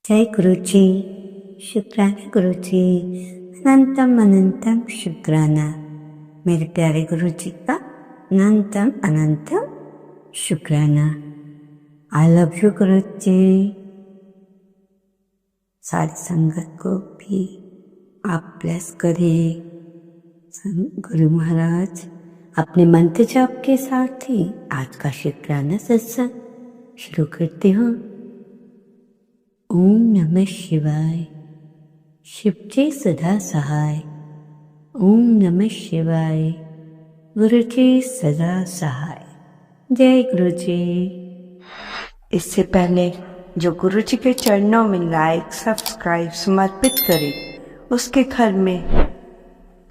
जय गुरु जी। शुक्राना गुरु जी। अनंतम अनंतम शुक्राना मेरे प्यारे गुरु जी का अनंतम अनंतम शुक्राना। आई लव यू गुरु जी। सारी संगत को भी आप ब्लेस करें। गुरु महाराज अपने मंत्र जाप के साथ ही आज का शुक्राना सत्संग शुरू करती हूँ। ओम नमः शिवाय। शिवजी सदा सहाय। ओम नमः शिवाय। गुरु जी सदा सहाय। जय गुरु जी। इससे पहले जो गुरु जी के चरणों में लाइक सब्सक्राइब समर्पित करे उसके घर में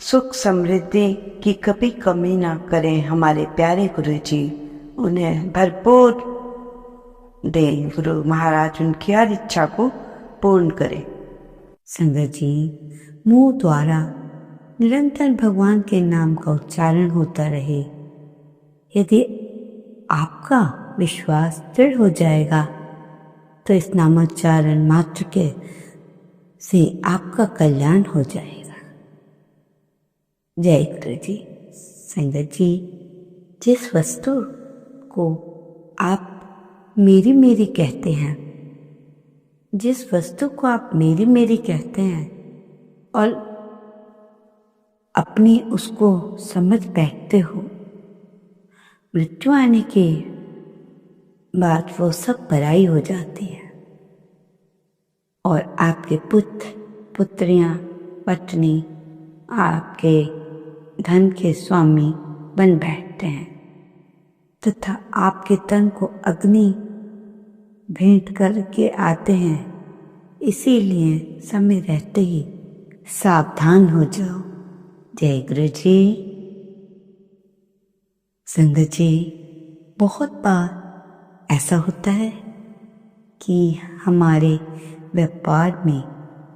सुख समृद्धि की कभी कमी ना करें। हमारे प्यारे गुरु जी उन्हें भरपूर दें। गुरु महाराज उनकी हर इच्छा को पूर्ण करें। संगत जी, मुंह द्वारा निरंतर भगवान के नाम का उच्चारण होता रहे। यदि आपका विश्वास दृढ़ हो जाएगा तो इस नामोच्चारण मात्र के से आपका कल्याण हो जाएगा। जय गुरु जी। संगत जी, जिस वस्तु को आप मेरी मेरी कहते हैं, जिस वस्तु को आप मेरी मेरी कहते हैं और अपनी उसको समझ बैठते हो, मृत्यु आने के बाद वो सब पराई हो जाती है और आपके पुत्र पुत्रियां पत्नी आपके धन के स्वामी बन बैठते हैं तथा आपके तन को अग्नि भेंट करके आते हैं। इसीलिए समय रहते ही सावधान हो जाओ। जय गुरु जी। संगत जी, बहुत बार ऐसा होता है कि हमारे व्यापार में,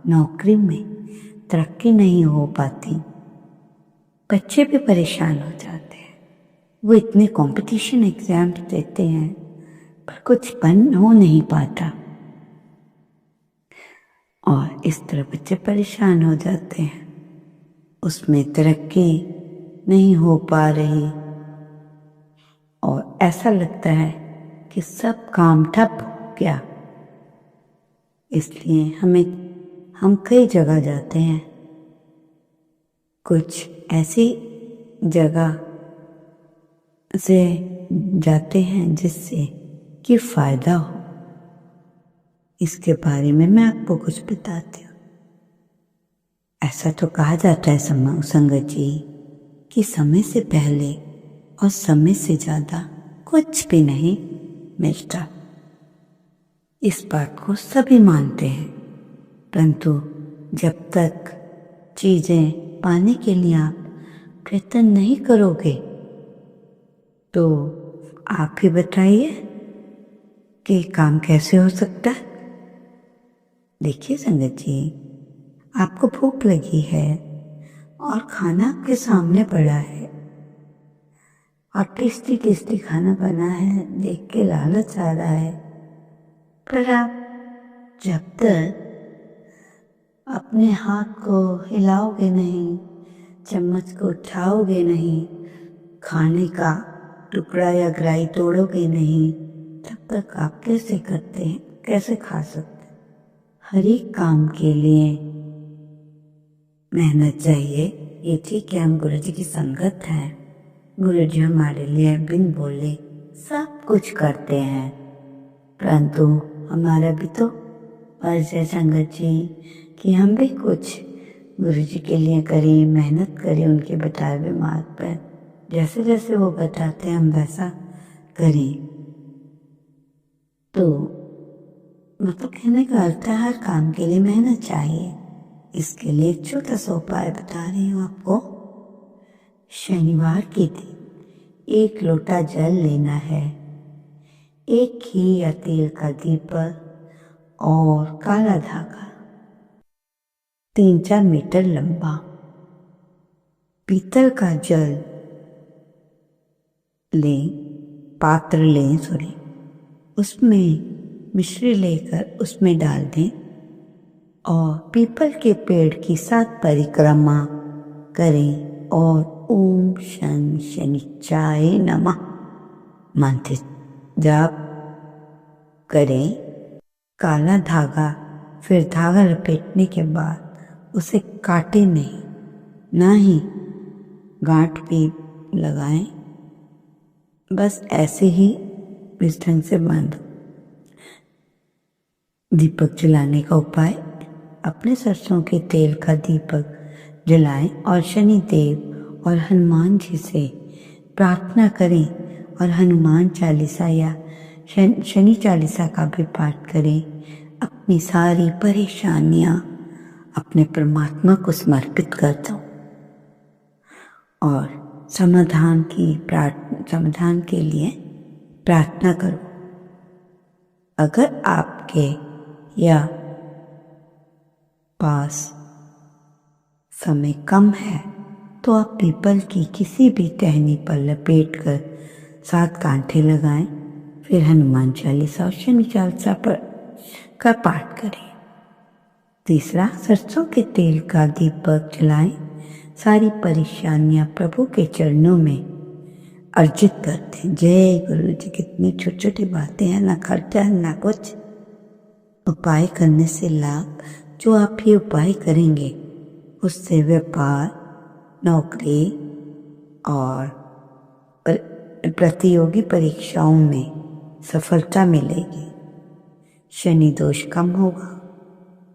नौकरी में तरक्की नहीं हो पाती। बच्चे भी परेशान हो जाते हैं। वो इतने कंपटीशन एग्जाम देते हैं पर कुछ बन हो नहीं पाता और इस तरह बच्चे परेशान हो जाते हैं। उसमें तरक्की नहीं हो पा रही और ऐसा लगता है कि सब काम ठप हो गया। इसलिए हम कई जगह जाते हैं। कुछ ऐसी जगह से जाते हैं जिससे कि फायदा हो। इसके बारे में मैं आपको कुछ बताती हूँ। ऐसा तो कहा जाता है संगत जी कि समय से पहले और समय से ज्यादा कुछ भी नहीं मिलता। इस बात को सभी मानते हैं, परंतु जब तक चीजें पाने के लिए आप प्रयत्न नहीं करोगे तो आप ही बताइए कि काम कैसे हो सकता है। देखिए संगत जी, आपको भूख लगी है और खाना आपके सामने पड़ा है और टेस्टी टेस्टी खाना बना है, देख के लालच आ रहा है, पर आप जब तक अपने हाथ को हिलाओगे नहीं, चम्मच को उठाओगे नहीं, खाने का टुकड़ा या ग्राही तोड़ोगे नहीं, तब तक आप कैसे करते हैं, कैसे खा सकते। हर एक काम के लिए मेहनत चाहिए। ये ठीक है, हम गुरु जी की संगत है, गुरु जी हमारे लिए बिन बोले सब कुछ करते हैं, परंतु हमारा भी तो फर्ज है संगत जी कि हम भी कुछ गुरु जी के लिए करें, मेहनत करें उनके बताए हुए मार्ग पर। जैसे जैसे वो बताते हैं हम वैसा करें। तो मतलब कहने का अर्थ है हर काम के लिए मेहनत चाहिए। इसके लिए एक छोटा सा उपाय बता रही हूँ आपको। शनिवार के दिन 1 लोटा जल लेना है, एक घी या तेल का दीपक और काला धागा 3-4 मीटर लंबा, पीतल का जल लें, पात्र लें, उसमें मिश्री लेकर उसमें डाल दें और पीपल के पेड़ की 7 परिक्रमा करें और ओम शन शनिचाय नमः मंत्र जाप करें। काला धागा, फिर धागा लपेटने के बाद उसे काटे नहीं, ना ही गांठ भी लगाएं, बस ऐसे ही इस ढंग से बांधो। दीपक जलाने का उपाय, अपने सरसों के तेल का दीपक जलाएं और शनि देव और हनुमान जी से प्रार्थना करें और हनुमान चालीसा या शनि चालीसा का भी पाठ करें। अपनी सारी परेशानियां अपने परमात्मा को समर्पित कर दो और समाधान के लिए प्रार्थना करो। अगर आपके या पास समय कम है तो आप पीपल की किसी भी टहनी पर लपेटकर 7 कांटे लगाएं, फिर हनुमान चालीसा और शनि चालीसा का पाठ करें। तीसरा, सरसों के तेल का दीपक जलाएं। सारी परेशानियां प्रभु के चरणों में अर्जित करते हैं। जय गुरु जी। कितनी छोटी छोटी बातें हैं, ना खर्चा है ना कुछ। उपाय करने से लाभ, जो आप ये उपाय करेंगे उससे व्यापार, नौकरी और प्रतियोगी परीक्षाओं में सफलता मिलेगी। शनि दोष कम होगा,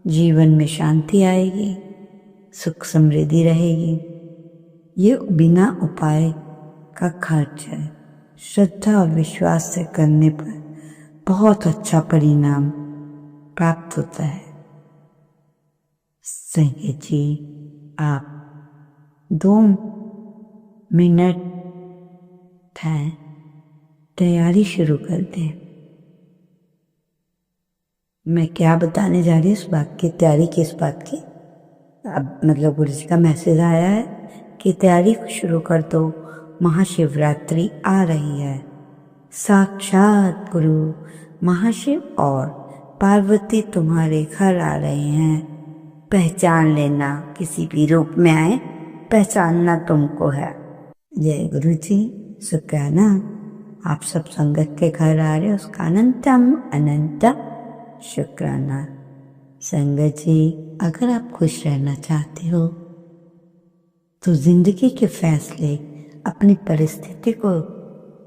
जीवन में शांति आएगी, सुख समृद्धि रहेगी। ये बिना उपाय का खर्च है। श्रद्धा और विश्वास से करने पर बहुत अच्छा परिणाम प्राप्त होता है। संजय जी, आप 2 मिनट है, तैयारी शुरू कर दें। मैं क्या बताने जा रही हूँ, इस बात की तैयारी की, इस बात की अब मतलब गुरु जी का मैसेज आया है कि तैयारी शुरू कर दो। महाशिवरात्रि आ रही है। साक्षात गुरु महाशिव और पार्वती तुम्हारे घर आ रहे हैं। पहचान लेना, किसी भी रूप में आए, पहचानना तुमको है। जय गुरु जी। शुक्राना, आप सब संगत के घर आ रहे हो, उसका अनंतम अनंत शुक्राना। संगत जी, अगर आप खुश रहना चाहते हो तो जिंदगी के फैसले अपनी परिस्थिति को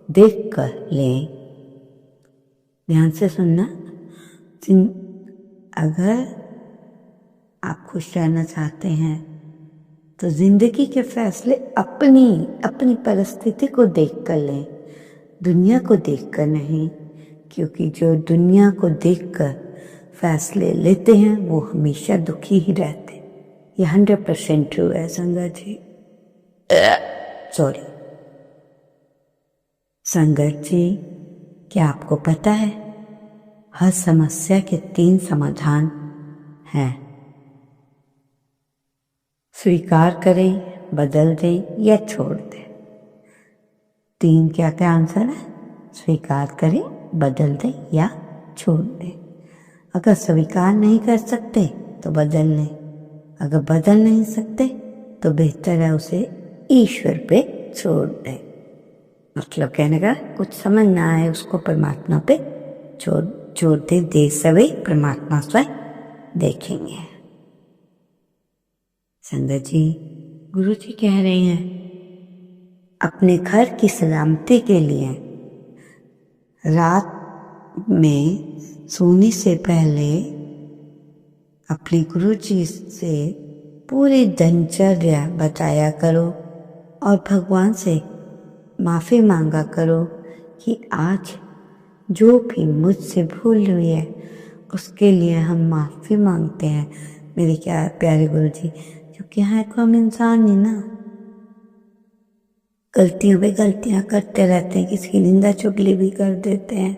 देखकर लें। ध्यान से सुनना। अगर आप खुश रहना चाहते हैं तो जिंदगी के फैसले अपनी परिस्थिति को देखकर लें, दुनिया को देखकर नहीं, क्योंकि जो दुनिया को देखकर फैसले लेते हैं वो हमेशा दुखी ही रहते हैं। ये 100% ट्रू है संगत जी। सॉरी संगत जी, क्या आपको पता है हर समस्या के 3 समाधान हैं? स्वीकार करें, बदल दें या छोड़ दें। 3 क्या क्या आंसर है? स्वीकार करें, बदल दें या छोड़ दें। अगर स्वीकार नहीं कर सकते तो बदल लें, अगर बदल नहीं सकते तो बेहतर है उसे ईश्वर पे छोड़ दें। मतलब कहने का कुछ समझ ना आए उसको परमात्मा पे छोड़ दे सवे परमात्मा स्वयं देखेंगे। संगत जी, गुरु जी कह रहे हैं अपने घर की सलामती के लिए रात में सोने से पहले अपने गुरु जी से पूरी दिनचर्या बताया करो और भगवान से माफ़ी मांगा करो कि आज जो भी मुझसे भूल हुई है उसके लिए हम माफ़ी मांगते हैं मेरे क्या प्यारे गुरु जी। क्योंकि है को हम इंसान ही ना, गलतियों पे गलतियां करते रहते हैं, किसी की निंदा चुगली भी कर देते हैं,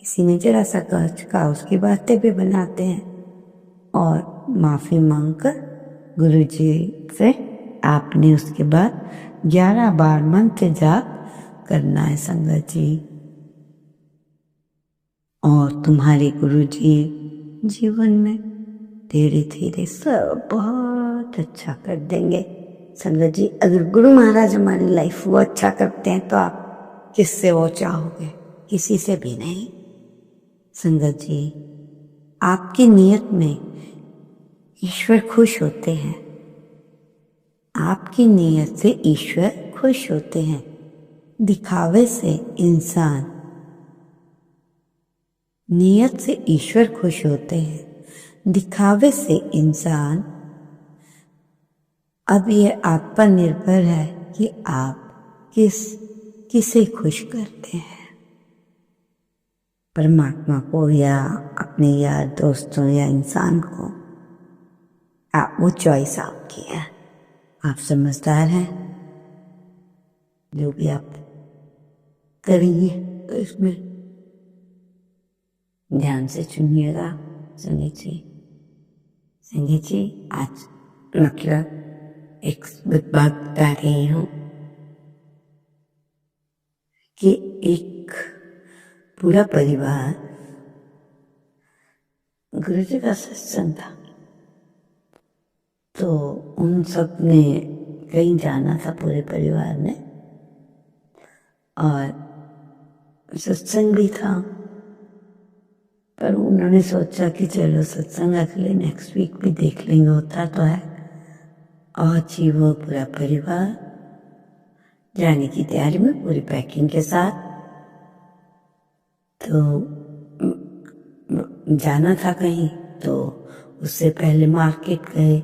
किसी में जरा सा कहा उसकी बातें भी बनाते हैं। और माफ़ी मांगकर गुरु जी से आपने उसके बाद 11 बार मंत्र जाप करना है संगत जी। और तुम्हारे गुरु जी जीवन में धीरे धीरे सब बहुत अच्छा कर देंगे। संगत जी, अगर गुरु महाराज हमारी लाइफ वो अच्छा करते हैं तो आप किससे वो चाहोगे? किसी से भी नहीं। संगत जी, आपकी नियत में ईश्वर खुश होते हैं। आपकी नियत से ईश्वर खुश होते हैं। दिखावे से इंसान, नियत से ईश्वर खुश होते हैं, दिखावे से इंसान। अब ये आप पर निर्भर है कि आप किसे खुश करते हैं, परमात्मा को या अपने यार दोस्तों या इंसान को। आप वो चॉइस आपकी है। आप समझदार हैं। जो भी आप करेंगे तो इसमें ध्यान से चुनिएगा। संगीत जी, संगीत जी, आज मतलब एक बात बता रही हूँ कि एक पूरा परिवार गुरु जी का सत्संग था, तो उन सब ने कहीं जाना था पूरे परिवार ने, और सत्संग भी था। पर उन्होंने सोचा कि चलो सत्संग अगले नेक्स्ट वीक भी देख लेंगे, होता तो है। और जी वो पूरा परिवार जाने की तैयारी में, पूरी पैकिंग के साथ। तो जाना था कहीं, तो उससे पहले मार्केट गए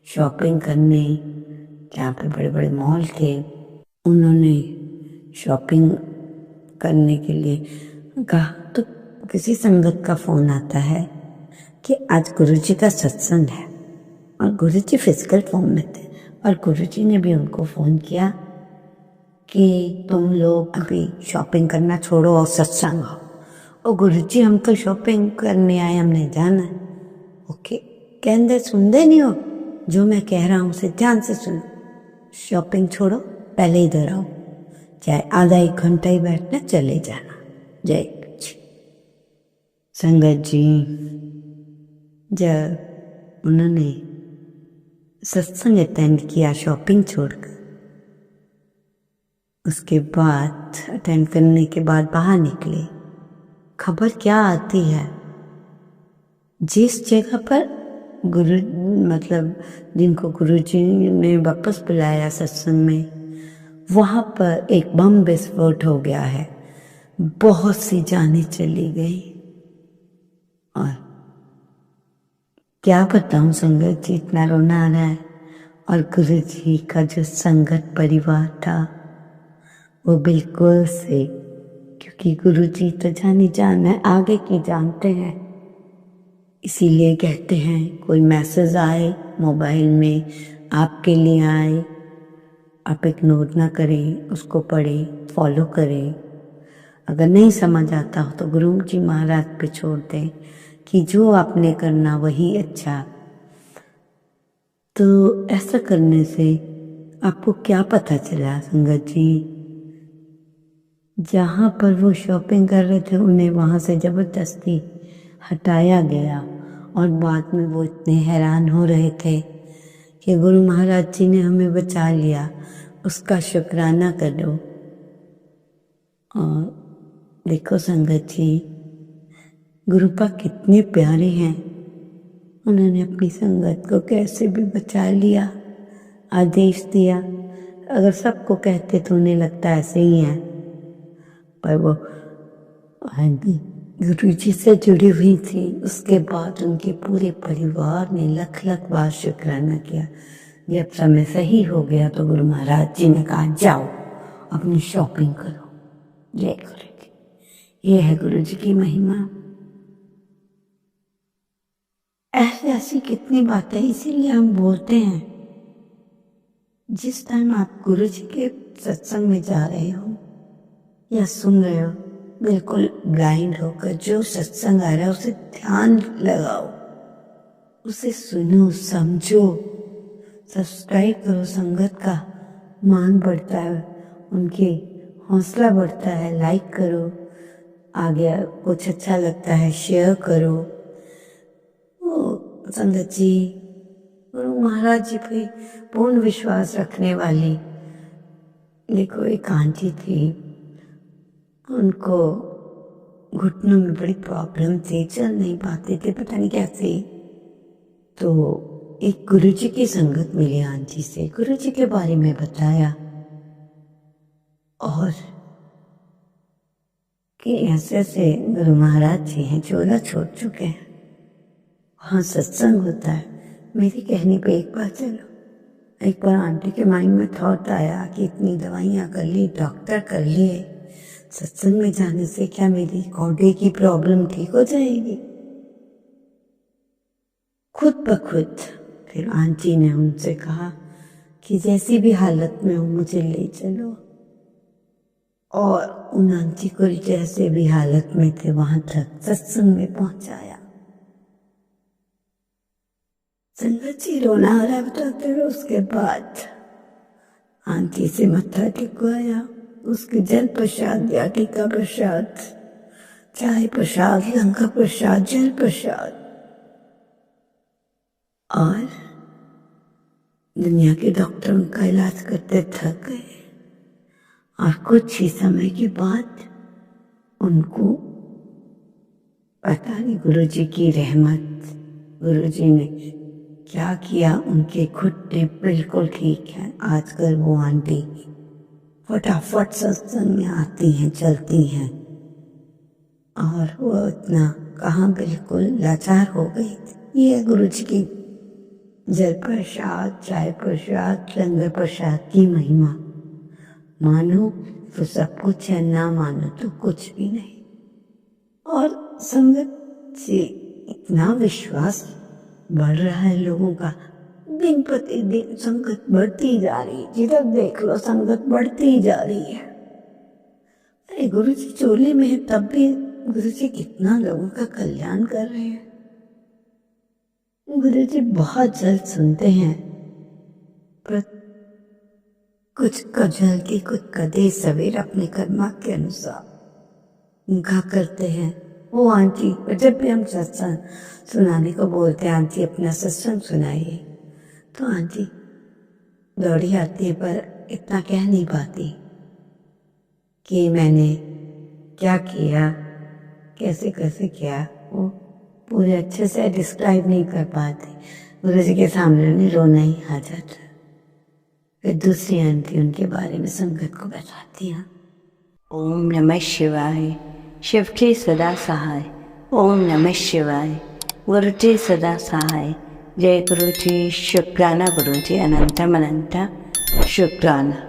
शॉपिंग करने, जहाँ पे बड़े बड़े मॉल थे। उन्होंने शॉपिंग करने के लिए कहा, तो किसी संगत का फोन आता है कि आज गुरुजी का सत्संग है, और गुरुजी फिजिकल फॉर्म में थे, और गुरुजी ने भी उनको फोन किया कि तुम लोग अभी शॉपिंग करना छोड़ो और सत्संग आओ। और गुरुजी, हम तो शॉपिंग करने आए, हमने जाना है। ओके, कहते सुनते नहीं हो, जो मैं कह रहा हूँ उसे ध्यान से सुनो। शॉपिंग छोड़ो, पहले इधर आओ, चाहे आधा एक घंटा ही बैठना, चले जाना। जय जी। संगत जी, जब उन्होंने सत्संग अटेंड किया शॉपिंग छोड़कर, उसके बाद अटेंड करने के बाद बाहर निकले, खबर क्या आती है, जिस जगह पर गुरु मतलब जिनको गुरुजी ने वापस बुलाया सत्संग में, वहां पर एक बम विस्फोट हो गया है। बहुत सी जानें चली गई। और क्या बताऊं संगत जी, इतना रोना आ रहा है। और गुरु जी का जो संगत परिवार था वो बिल्कुल से, क्योंकि गुरु जी तो जानी जान है, आगे की जानते हैं, इसीलिए कहते हैं कोई मैसेज आए मोबाइल में आपके लिए आए, आप इग्नोर ना करें, उसको पढ़ें, फॉलो करें। अगर नहीं समझ आता हो तो गुरु जी महाराज पे छोड़ दें कि जो आपने करना वही अच्छा। तो ऐसा करने से आपको क्या पता चला संगत जी, जहाँ पर वो शॉपिंग कर रहे थे उन्हें वहाँ से जबरदस्ती हटाया गया, और बाद में वो इतने हैरान हो रहे थे कि गुरु महाराज जी ने हमें बचा लिया, उसका शुक्राना करो। और देखो संगत जी, गुरुपा कितने प्यारे हैं, उन्होंने अपनी संगत को कैसे भी बचा लिया, आदेश दिया। अगर सबको कहते तो उन्हें लगता ऐसे ही है, पर वो गुरु जी से जुड़ी हुई थी। उसके बाद उनके पूरे परिवार ने लख लख बार शुक्राना किया। जब समय सही हो गया तो गुरु महाराज जी ने कहा, जाओ अपनी शॉपिंग करो। जय गुरु जी। ये है गुरु जी की महिमा। ऐसी कितनी बातें, इसीलिए हम बोलते हैं जिस टाइम आप गुरु जी के सत्संग में जा रहे हो या सुन रहे हो, बिल्कुल ब्लाइंड होकर जो सत्संग आ रहा है उसे ध्यान लगाओ, उसे सुनो, समझो, सब्सक्राइब करो। संगत का मान बढ़ता है, उनके हौसला बढ़ता है। लाइक करो, आगे कुछ अच्छा लगता है शेयर करो। संगत जी, गुरु महाराज जी पे पूर्ण विश्वास रखने वाली देखो एक आंटी थी, उनको घुटनों में बड़ी प्रॉब्लम थी, चल नहीं पाते थे, पता नहीं कैसे। तो एक गुरुजी की संगत मिली आंटी से, गुरुजी के बारे में बताया और कि ऐसे ऐसे गुरु महाराज जी हैं, चोला छोड़ चुके हैं, वहाँ सत्संग होता है। मेरे कहने पे एक बार चलो। एक बार आंटी के माइंड में थॉट आया कि इतनी दवाइयाँ कर ली, डॉक्टर कर लिए, सत्संग में जाने से क्या मेरी गोडे की प्रॉब्लम ठीक हो जाएगी? खुद ब खुद फिर आंटी ने उनसे कहा कि जैसी भी हालत में हो मुझे ले चलो, और उन आंटी को जैसे भी हालत में थे वहां तक सत्संग में पहुंचाया। संगत जी रोना आ रहा बताते रहे। उसके बाद आंटी से मत्था टेकवाया, उसके जल प्रसाद दिया, टीका प्रसाद, चाय प्रसाद, लंका प्रसाद, जल प्रसाद। और दुनिया के डॉक्टर उनका इलाज करते थक गए और कुछ ही समय के बाद उनको पता नहीं गुरुजी की रहमत, गुरुजी ने क्या किया, उनके घुटने बिल्कुल ठीक है। आजकल वो आंटी फटाफट सत्संग में आती हैं, चलती हैं, और वो इतना कहाँ बिल्कुल लाचार हो गई थी। ये गुरुजी की जल प्रसाद, चाय प्रसाद, लंगर प्रसाद की महिमा। मानो तो सब कुछ है, ना मानो तो कुछ भी नहीं। और संगत से इतना विश्वास बढ़ रहा है लोगों का, दिन प्रतिदिन संगत बढ़ती जा रही है, जिधर देख लो संगत बढ़ती जा रही है। अरे गुरुजी चोले में है तब भी गुरुजी कितना लोगों का कल्याण कर रहे हैं। गुरुजी बहुत जल्द सुनते हैं, पर कुछ का जल्दी, कुछ का देर सवेर अपने कर्मा के अनुसार उनका करते हैं। वो आंटी, जब भी हम सत्संग सुनाने को बोलते हैं आंटी अपना सत्संग सुनाइए, तो आंटी दौड़ी आती है, पर इतना कह नहीं पाती कि मैंने क्या किया, कैसे कैसे किया, वो पूरे अच्छे से डिस्क्राइब नहीं कर पाती। गुरुजी के सामने उन्हें रोना ही आ जाता। फिर दूसरी आंटी उनके बारे में संगत को बताती हैं। ओम नमः शिवाय। शिव के सदा सहाय। ओम नमः शिवाय। गुरु जी सदा सहाय। जय गुरु जी। शुक्राना गुरु जी, अनंतम अनंत शुक्राना।